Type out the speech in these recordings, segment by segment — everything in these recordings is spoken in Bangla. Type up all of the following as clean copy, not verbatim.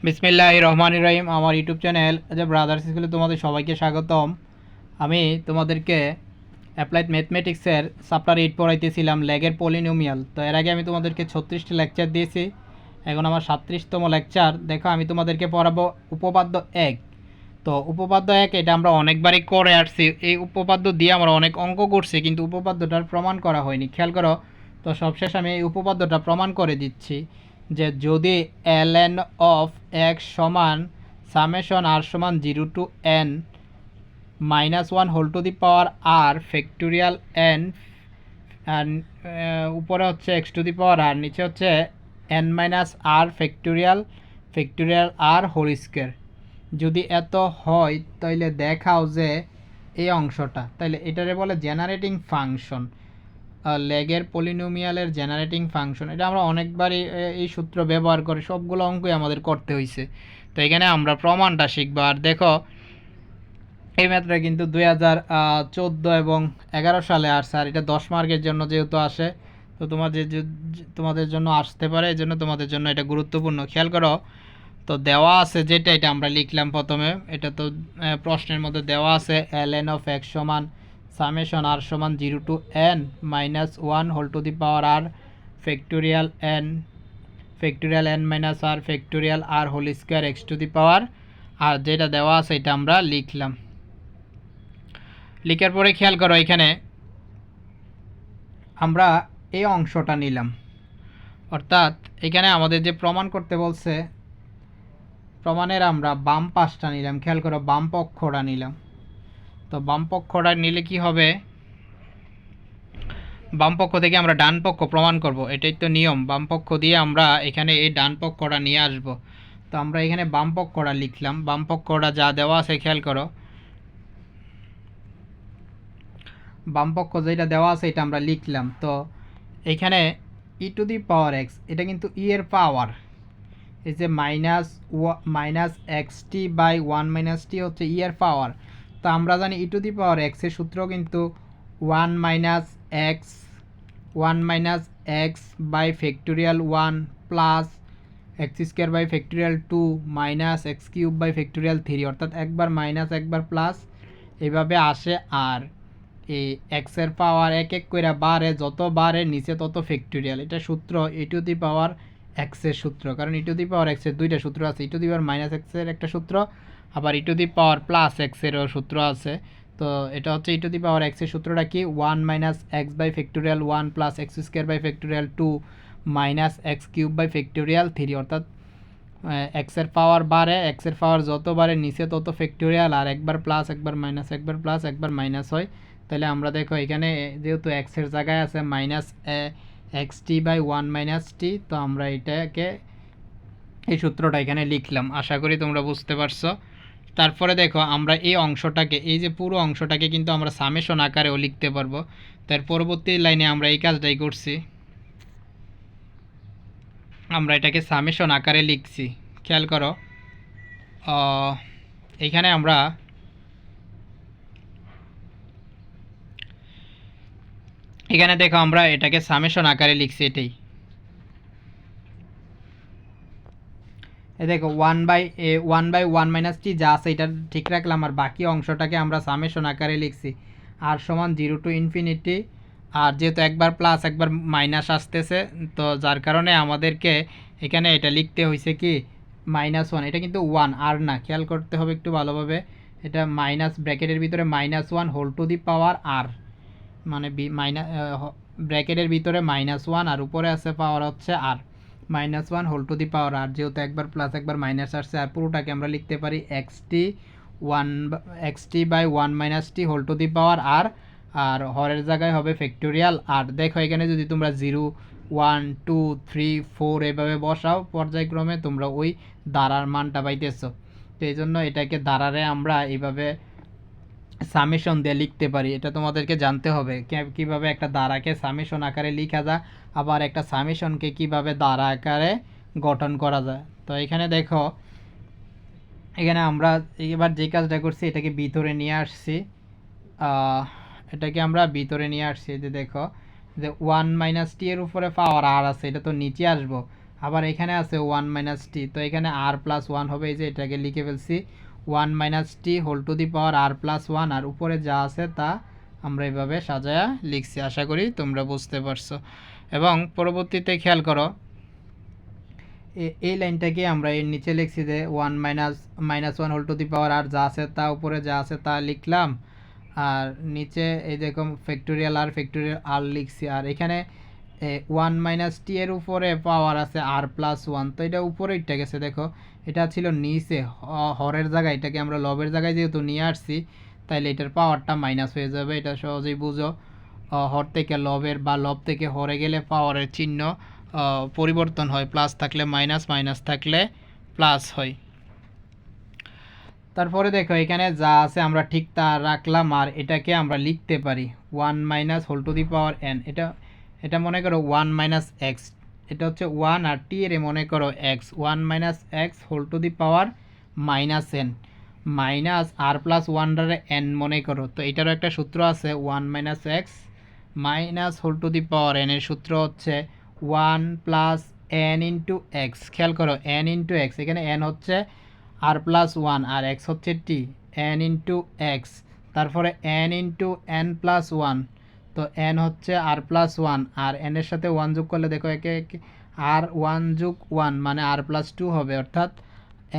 বিসমিল্লাহির রহমানির রহিম। আমার ইউটিউব চ্যানেল ব্রাদার্স স্কুলে তোমাদের সবাইকে স্বাগতম। আমি তোমাদেরকে অ্যাপ্লাইড ম্যাথমেটিক্সের চ্যাপ্টার 8 পড়াইতেছিলাম, লেগের পলিনোমিয়াল। তো এর আগে আমি তোমাদেরকে 36টি লেকচার দিয়েছি, এখন আমার 37তম লেকচার। দেখো, আমি তোমাদেরকে পড়াবো উপপাদ্য 1। তো উপপাদ্য 1 এটা আমরা অনেকবারই করে আসছি। এই উপপাদ্য দিয়ে আমরা অনেক অঙ্ক করছি, কিন্তু উপপাদ্যটার প্রমাণ করা হয়নি, খেয়াল করো। তো সবশেষ আমি এই উপপাদ্যটা প্রমাণ করে দিচ্ছি যে যদি ln অফ এক্স সমান সামেশন আর সমান 0 to n -1 whole to the power r factorial n, উপরে হচ্ছে এক্স টু দি পাওয়ার আর, নিচে হচ্ছে n minus r factorial r whole square. যদি এত হয় তাইলে দেখাও যে এই অংশটা, তাইলে এটারে বলে জেনারেটিং ফাংশন, লেগের পলিনোমিয়ালের জেনারেটিং ফাংশন। এটা আমরা অনেকবারই এই সূত্র ব্যবহার করে সবগুলো অঙ্কই আমাদের করতে হয়েছে। তো এখানে আমরা প্রমাণটা শিখবো। আর দেখো, এই ম্যাথটা কিন্তু 2014 এবং 11 সালে আসছে, আর এটা 10 মার্কের জন্য যেহেতু আসে, তো তোমাদের জন্য আসতে পারে, এই জন্য তোমাদের জন্য এটা গুরুত্বপূর্ণ। খেয়াল করো, তো দেওয়া আছে যেটা, এটা আমরা লিখলাম প্রথমে। এটা তো প্রশ্নের মধ্যে দেওয়া আছে ln অফ এক্স সমান সামেশন আর সমান 0 to n -1 whole to the power r factorial n minus r factorial r whole square x to the power. আর যেটা দেওয়া আছে এটা আমরা লিখলাম। লিখার পরে খেয়াল করো, এখানে আমরা এই অংশটা নিলাম, অর্থাৎ এখানে আমাদের যে প্রমাণ করতে বলছে, প্রমাণের আমরা বাম পাশটা নিলাম। খেয়াল করো, বাম পক্ষটা নিলাম। তো বাম পক্ষটা নিলে কি হবে, বাম পক্ষ থেকে আমরা ডান পক্ষ প্রমাণ করব, এটাই তো নিয়ম। বাম পক্ষ দিয়ে আমরা এখানে এই ডান পক্ষটা নিয়ে আসব। তো আমরা এখানে বাম পক্ষটা লিখলাম। বাম পক্ষটা যা দেওয়া আছে খেয়াল করো, বাম পক্ষ যেটা দেওয়া আছে এটা আমরা লিখলাম। তো এখানে ই টু দি পাওয়ার এক্স, এটা কিন্তু ই এর পাওয়ার, এই যে minus x t by 1 minus t হচ্ছে ই এর পাওয়ার। তো আমরা জানি ই টু দি পাওয়ার এক্সের সূত্র কিন্তু 1 minus x by factorial 1 plus x square by factorial 2 minus x cube by factorial 3, অর্থাৎ একবার মাইনাস একবার প্লাস এইভাবে আসে। আর এই এক্সের পাওয়ার এক এক করে বাড়ে, যত বাড়ে নিচে তত ফ্যাক্টোরিয়াল। এটা সূত্র ই টু দি পাওয়ার এক্সের সূত্র, কারণ ই টু দি পাওয়ার এক্সের দুইটা সূত্র আছে, ই টু দি পাওয়ার মাইনাস এক্সের একটা সূত্র, আবার ই টু দি পাওয়ার প্লাস এক্সেরও সূত্র আছে। তো এটা হচ্ছে ই টু দি পাওয়ার এক্সের সূত্রটা কি, 1 minus x by factorial 1 plus x square by factorial 2 minus x cube by factorial 3, অর্থাৎ এক্সের পাওয়ার বাড়ে, এক্সের পাওয়ার যত বাড়ে নিচে তত ফ্যাক্টোরিয়াল, আর একবার প্লাস একবার মাইনাস একবার প্লাস একবার মাইনাস হয়। তাহলে আমরা দেখো এখানে যেহেতু এক্সের জায়গায় আছে minus x t by 1 minus t, তো আমরা এটাকে এই সূত্রটা এখানে লিখলাম। আশা করি তোমরা বুঝতে পারছো। তারপরে দেখো, আমরা এই অংশটাকে, এই যে পুরো অংশটাকে কিন্তু আমরা সামেশন আকারেও লিখতে পারবো। তার পরবর্তী লাইনে আমরা এই কাজটাই করছি, আমরা এটাকে সামেশন আকারে লিখছি। খেয়াল করো, এখানে আমরা এখানে দেখো আমরা এটাকে সামেশন আকারে লিখছি। এটাই দেখো 1 বাই 1 মাইনাস টি যা আছে এটা ঠিক রাখলাম, আর বাকি অংশটাকে আমরা সামেশন আকারে লিখছি। আর সমান 0 টু ইনফিনিটি, আর যেহেতু একবার প্লাস একবার মাইনাস আসতেছে, তো যার কারণে আমাদেরকে এখানে এটা লিখতে হয়েছে কি -1। এটা কিন্তু 1 আর না, খেয়াল করতে হবে একটু ভালোভাবে। এটা মাইনাস ব্র্যাকেটের ভিতরে -1 হোল টু দি পাওয়ার আর, মানে ব্র্যাকেটের ভিতরে -1 আর উপরে আছে পাওয়ার হচ্ছে আর, -1 হোল টু দি পাওয়ার আর, যেহেতু একবার প্লাস একবার মাইনাস আসছে। আর পুরোটাকে আমরা লিখতে পারি x t by 1 minus t whole to the power r, আর হরের জায়গায় হবে ফ্যাক্টোরিয়াল আর। দেখো এখানে যদি তোমরা 0 1 2 3 4 এভাবে বসাও পর্যায়ক্রমে, তোমরা ওই দ্বারার মানটা পাইতেছো। তো এই জন্য এটাকে দ্বারারে আমরা এইভাবে সামেশন দিয়ে লিখতে পারি। এটা তোমাদেরকে জানতে হবে কিভাবে একটা দ্বারাকে সামেশন আকারে লেখা যায়, আবার একটা সামেশনকে কিভাবে দ্বারা আকারে গঠন করা যায়। তো এখানে দেখো, এখানে আমরা এবার যে কাজটা করছি এটাকে ভিতরে নিয়ে আসছি, এটাকে আমরা ভিতরে নিয়ে আসছি। যে দেখো যে 1 মাইনাস টি এর উপরে পাওয়ার আর আছে, এটা তো নিচে আসবো, আবার এখানে আছে 1 মাইনাস টি, তো এখানে আর প্লাস 1 হবে, এই যে এটাকে লিখে ফেলছি 1 minus t whole to the power r plus 1, আর উপরে যা আছে তা আমরা এইভাবে সাজায়া লিখছি। আশা করি তোমরা বুঝতে পারছো। এবং পরবর্তীতে খেয়াল করো এই লাইনটাকে আমরা এর নিচে লিখছি যে 1 minus 1 whole to the power আর যা আছে তা, উপরে যা আছে তা লিখলাম, আর নিচে এই দেখো ফ্যাক্টোরিয়াল আর লিখছি। আর এখানে 1 মাইনাস টি এর উপরে পাওয়ার আছে আর প্লাস 1, তো এটা উপরে ইটটা গেছে, দেখো এটা ছিল নিচে হরের জায়গায়, এটাকে আমরা লবের জায়গায় যেহেতু নিয়ে আসছি তাইলে এটার পাওয়ারটা মাইনাস হয়ে যাবে, এটা সহজেই বুঝো। হর থেকে লবের বা লব থেকে হরে গেলে পাওয়ারের চিহ্ন পরিবর্তন হয়, প্লাস থাকলে মাইনাস, মাইনাস থাকলে প্লাস হয়। তারপরে দেখো এখানে যা আছে আমরা ঠিক তা রাখলাম, আর এটাকে আমরা লিখতে পারি 1 minus whole to the power n, এটা মনে করো 1 মাইনাস এক্স, এটা হচ্ছে 1 আর টি এর মনে করো x, 1 minus x whole to the power minus n, minus r plus 1 n মনে করো। তো এটারও একটা সূত্র আছে 1 minus x minus whole to the power n, এর সূত্র হচ্ছে 1 প্লাস এন ইন্টু এক্স। খেয়াল করো এন ইন্টু এক্স, এখানে এন হচ্ছে আর প্লাস 1 আর এক্স হচ্ছে টি, এন ইন্টু এক্স, তারপরে এন ইন্টু এন প্লাস 1, তো এন হচ্ছে আর প্লাস 1 আর এন এর সাথে 1 যোগ করলে দেখো একে আর 1 যোগ 1 মানে আর প্লাস 2 হবে, অর্থাৎ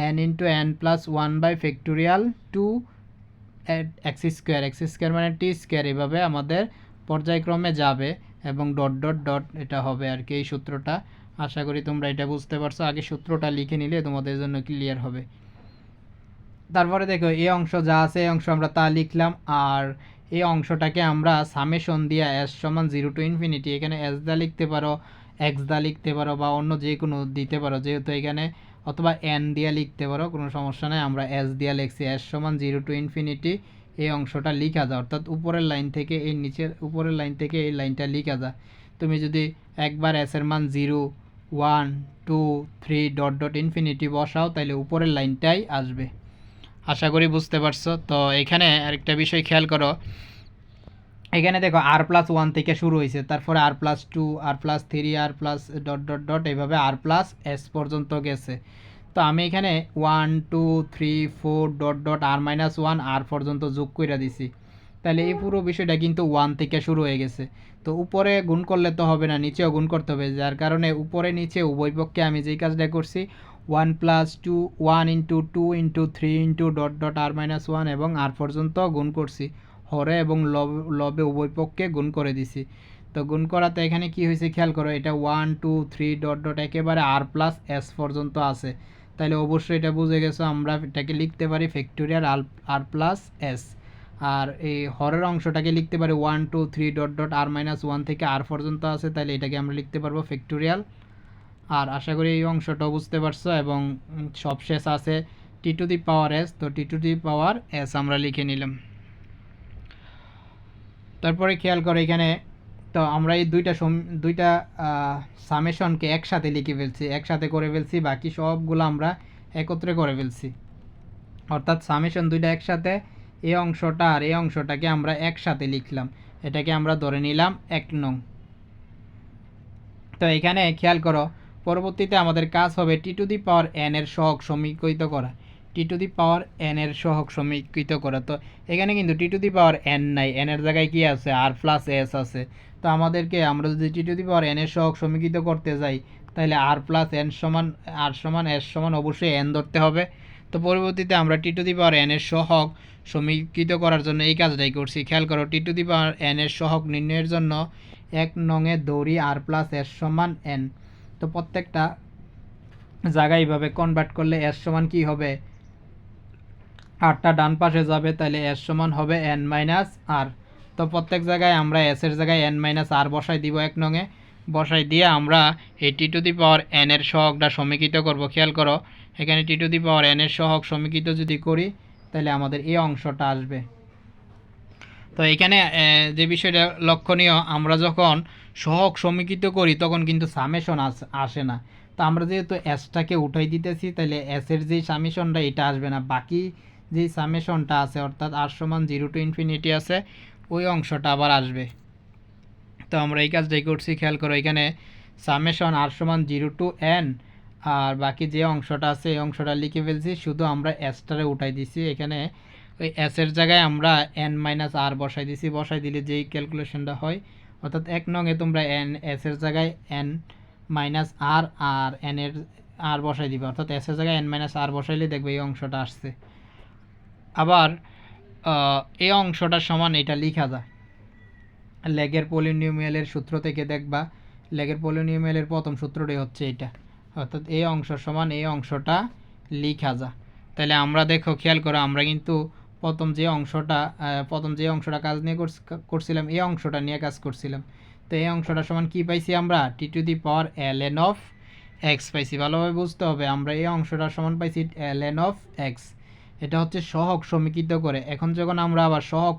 n into n plus 1 by factorial 2 x square মানে টি স্কোয়ার, এভাবে আমাদের পর্যায়ক্রমে যাবে এবং ডট ডট ডট এটা হবে আর কি এই সূত্রটা। আশা করি তোমরা এটা বুঝতে পারছো, আগে সূত্রটা লিখে নিলে তোমাদের জন্য ক্লিয়ার হবে। তারপরে দেখো এই অংশ যা আছে এই অংশ আমরা তা লিখলাম, আর এই অংশটাকে আমরা সামেশন দিয়ে এস সমান 0 টু ইনফিনিটি, এখানে এস দা লিখতে পারো, এক্স দা লিখতে পারো বা অন্য যে কোনো দিতে পারো, যেহেতু এখানে অথবা এন দিয়ে লিখতে পারো, কোনো সমস্যা নেই। আমরা এস দিয়ে লিখছি এস সমান 0 টু ইনফিনিটি, এই অংশটা লিখা যায়, অর্থাৎ উপরের লাইন থেকে এই নিচের উপরের লাইন থেকে এই লাইনটা লিখা যায়। তুমি যদি একবার এস এর মান 0 1 2 3 ডট ডট ইনফিনিটি বসাও তাহলে উপরের লাইনটাই আসবে। আশা করি বুঝতে পারছো। তো এখানে আরেকটা বিষয় খেয়াল করো, এখানে দেখো আর প্লাস 1 থেকে শুরু হয়েছে, তারপরে আর প্লাস 2 আর প্লাস 3 আর প্লাস ডট ডট ডট এইভাবে আর প্লাস এস পর্যন্ত গেছে। তো আমি এখানে 1 2 3 4 ডট ডট আর মাইনাস 1 আর পর্যন্ত যোগ করে দিছি, তাহলে এই পুরো বিষয়টা কিন্তু 1 থেকে শুরু হয়ে গেছে। তো উপরে গুণ করলে তো হবে না, নিচেও গুণ করতে হবে, যার কারণে উপরে নিচে উভয় পক্ষে আমি যেই কাজটা করছি 1 plus 2 1 into 2 into 3 into dot dot r minus 1 এবং আর পর্যন্ত গুণ করছি, হরে এবং লবে উভয় পক্ষে গুণ করে দিছি। তো গুণ করাতে এখানে কি হয়েছে খেয়াল করো, এটা 1 2 3 ডট ডট একেবারে আর প্লাস এস পর্যন্ত আছে, তাহলে অবশ্যই এটা বুঝে গেছো আমরা এটাকে লিখতে পারি ফ্যাক্টোরিয়াল আর প্লাস এস। আর এই হরের অংশটাকে লিখতে পারি 1 2 3 ডট ডট আর মাইনাস 1 থেকে আর পর্যন্ত আছে, তাহলে এটাকে আমরা লিখতে পারবো ফ্যাক্টোরিয়াল। আর আশা করি এই অংশটাও বুঝতে পারছো। এবং সবশেষ আছে টি টু দি পাওয়ার এস, তো টি টু দি পাওয়ার এস আমরা লিখে নিলাম। তারপরে খেয়াল করো এখানে, তো আমরা এই দুইটা সামেশনকে একসাথে লিখে ফেলছি, একসাথে করে ফেলছি, বাকি সবগুলো আমরা একত্রে করে ফেলছি, অর্থাৎ সামেশন দুইটা একসাথে, এই অংশটা আর এই অংশটাকে আমরা একসাথে লিখলাম, এটাকে আমরা ধরে নিলাম 1 নং। তো এখানে খেয়াল করো পরবর্তীতে আমাদের কাজ হবে টি টু দি পাওয়ার এন এর সহগ সমীকৃত করা, টি টু দি পাওয়ার এন এর সহগ সমীকৃত করা। তো এখানে কিন্তু টি টু দি পাওয়ার এন নাই, এন এর জায়গায় কি আছে আর প্লাস এস আছে। তো আমরা যদি টি টু দি পাওয়ার এন এর সহগ সমীকৃত করতে যাই তাহলে আর প্লাস এন সমান আর সমান এস সমান অবশ্যই এন ধরতে হবে। তো পরবর্তীতে আমরা t to the power n এর সহগ সমীকৃত করার জন্য এই কাজটাই করছি। খেয়াল করো টি টু দি পাওয়ার এন এর সহগ নির্ণয়ের জন্য 1 নংয়ে দৌড়ি আর প্লাস এস সমান এন। তো প্রত্যেকটা জায়গায় এইভাবে কনভার্ট করলে এস সমান কি হবে, আরটা ডান পাশে যাবে, তাহলে এস সমান হবে এন মাইনাস আর। তো প্রত্যেক জায়গায় আমরা এস এর জায়গায় এন মাইনাস আর বসাই দিব, 1 নংয়ে বসাই দিয়ে আমরা এই টি টু দি পাওয়ার এন এর সহগটা সমীকৃত করব। খেয়াল করো এখানে টি টু দি পাওয়ার এন এর সহগ সমীকৃত যদি করি তাহলে আমাদের এই অংশটা আসবে। তো এখানে যে বিষয়টা লক্ষণীয়, আমরা যখন সহগ সমীকৃত করি তখন কিন্তু সামেশন আসে না। তো আমরা যেহেতু এসটাকে উঠাই দিতেছি তাহলে এসের যেই সামেশনটা এটা আসবে না, বাকি যেই সামেশনটা আছে অর্থাৎ আর সমান 0 টু ইনফিনিটি আছে ওই অংশটা আবার আসবে। তো আমরা এই কাজটাই করছি। খেয়াল করো এখানে সামেশন আর সমান 0 টু n, আর বাকি যে অংশটা আছে এই অংশটা লিখে ফেলছি, শুধু আমরা এসটারে উঠাই দিছি। এখানে ওই এসের জায়গায় আমরা n মাইনাস আর বসাই দিছি, বসাই দিলে যেই ক্যালকুলেশনটা হয়, অর্থাৎ 1 নং এ তোমরা n এসের জায়গায় n মাইনাস আর আর n এর আর বসাই দিবে, অর্থাৎ এসের জায়গায় n মাইনাস আর বসাইলে দেখবে এই অংশটা আসছে। আবার এই অংশটার সমান এটা লিখা যায় লেগের পলিনোমিয়ালের সূত্র থেকে, দেখবা লেগের পলিনোমিয়ালের প্রথম সূত্রটাই হচ্ছে এটা, অর্থাৎ এই অংশ সমান এই অংশটা লিখা যায়। তাহলে আমরা দেখো খেয়াল করো, আমরা কিন্তু প্রথম যে অংশটা কাজ নিয়ে করছিলাম এই অংশটা নিয়ে কাজ করছিলাম। তো এই অংশটা সমান কি পাইছি আমরা, t to the power ln of x পাইছি। ভালোভাবে বুঝতে হবে, আমরা এই অংশটা সমান পাইছি ln অফ এক্স। এটা হচ্ছে সহগ সমীকৃত করে। এখন যখন আমরা আবার সহগ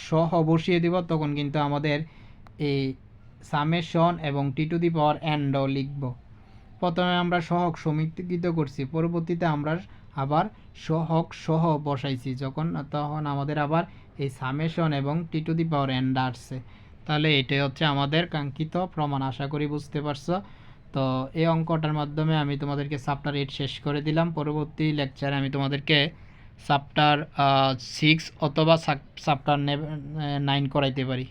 সহ বসিয়ে দিব, তখন কিন্তু আমাদের এই সামেশন এবং টি টু দি পাওয়ার এনও লিখব। প্রথমে আমরা সহগ সমীকৃত করছি, পরবর্তীতে আমরা আবার সহগ সহ বসাইছি তখন আমাদের আবার এই সামেশন এবং টি টু দি পাওয়ার এন আসছে। তাহলে এটাই হচ্ছে আমাদের কাঙ্ক্ষিত প্রমাণ। আশা করি বুঝতে পারছো। তো এই অঙ্কটার মাধ্যমে আমি তোমাদেরকে চ্যাপ্টার 8 শেষ করে দিলাম। পরবর্তী লেকচারে আমি তোমাদেরকে চ্যাপ্টার 6 অথবা চ্যাপ্টার 9 করাইতে পারি।